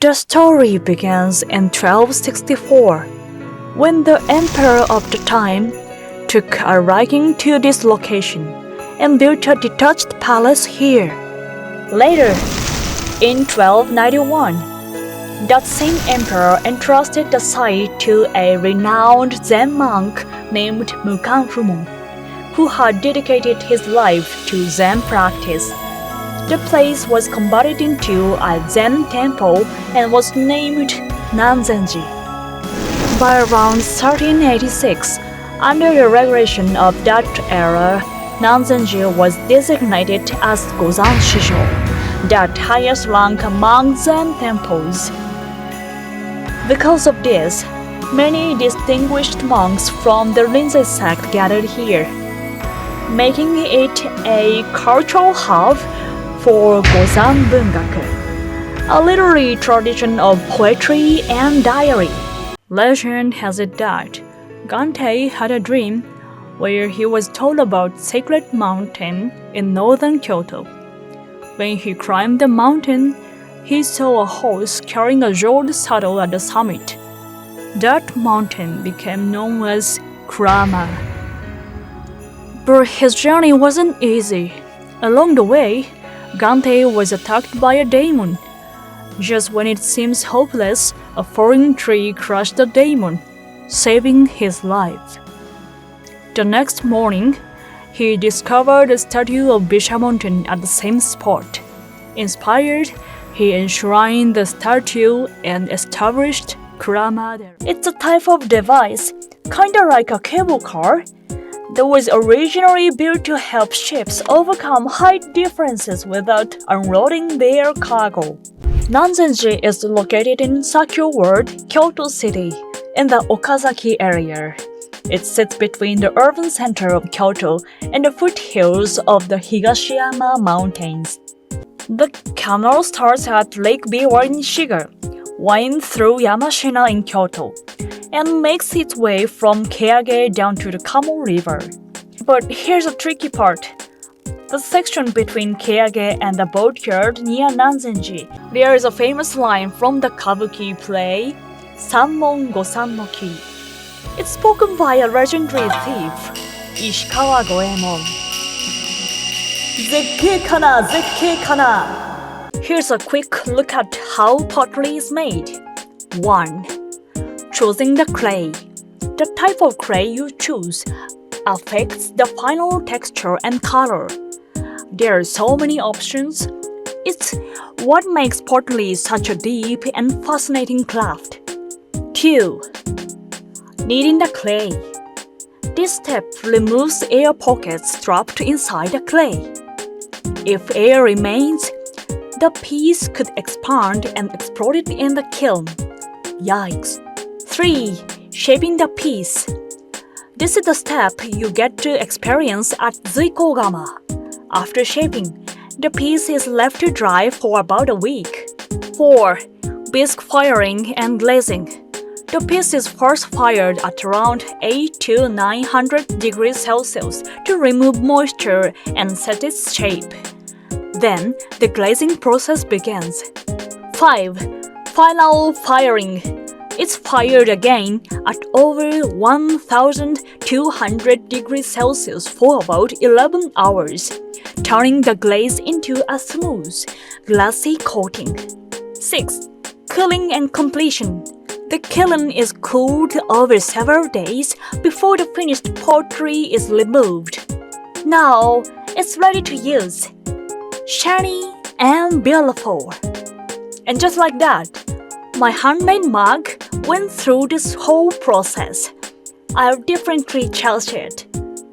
The story begins in 1264, when the emperor of the time took a liking to this location and built a detached palace here. Later, in 1291, that same emperor entrusted the site to a renowned Zen monk named Mukanfumo, who had dedicated his life to Zen practice. The place was converted into a Zen temple and was named Nanzenji. By around 1386, under the regulation of that era, Nanzenji was designated as Gozan Shisho, that highest rank among Zen temples. Because of this, many distinguished monks from the Rinzai sect gathered here, making it a cultural hub for Gozan Bungaku, a literary tradition of poetry and diary. Legend has it that Gantei had a dream where he was told about Sacred Mountain in northern Kyoto. When he climbed the mountain, he saw a horse carrying a jeweled saddle at the summit. That mountain became known as Kurama. But his journey wasn't easy. Along the way, Gantei was attacked by a demon. Just when it seems hopeless, a falling tree crushed the demon, saving his life. The next morning, he discovered a statue of Bishamonten at the same spot. Inspired, he enshrined the statue and established Kurama there. It's a type of device, kinda like a cable car, that was originally built to help ships overcome height differences without unloading their cargo. Nanzenji is located in Sakyo Ward, Kyoto City, in the Okazaki area. It sits between the urban center of Kyoto and the foothills of the Higashiyama Mountains. The canal starts at Lake Biwa in Shiga, winds through Yamashina in Kyoto, and makes its way from Keage down to the Kamo River. But here's a tricky part. The section between Keage and the boatyard near Nanzenji, there is a famous line from the Kabuki play, Sammon Gosan no Ki. It's spoken by a legendary thief, Ishikawa Goemon. Zekkei kana, zekkei kana. Here's a quick look at how pottery is made. 1. Choosing the clay. The type of clay you choose affects the final texture and color. There are so many options. It's what makes pottery such a deep and fascinating craft. 2. Kneading the clay. This step removes air pockets trapped inside the clay. If air remains, the piece could expand and explode in the kiln. Yikes. 3. Shaping the piece. This is the step you get to experience at Zuikogama. After shaping, the piece is left to dry for about a week. 4. Bisque firing and glazing. The piece is first fired at around 8 to 900 degrees Celsius to remove moisture and set its shape. Then, the glazing process begins. 5. Final firing. It's fired again at over 1200 degrees Celsius for about 11 hours, turning the glaze into a smooth, glassy coating. 6. Cooling and completion. The kiln is cooled over several days before the finished pottery is removed. Now, it's ready to use. Shiny and beautiful. And just like that, my handmade mug went through this whole process. I'll definitely cherish it.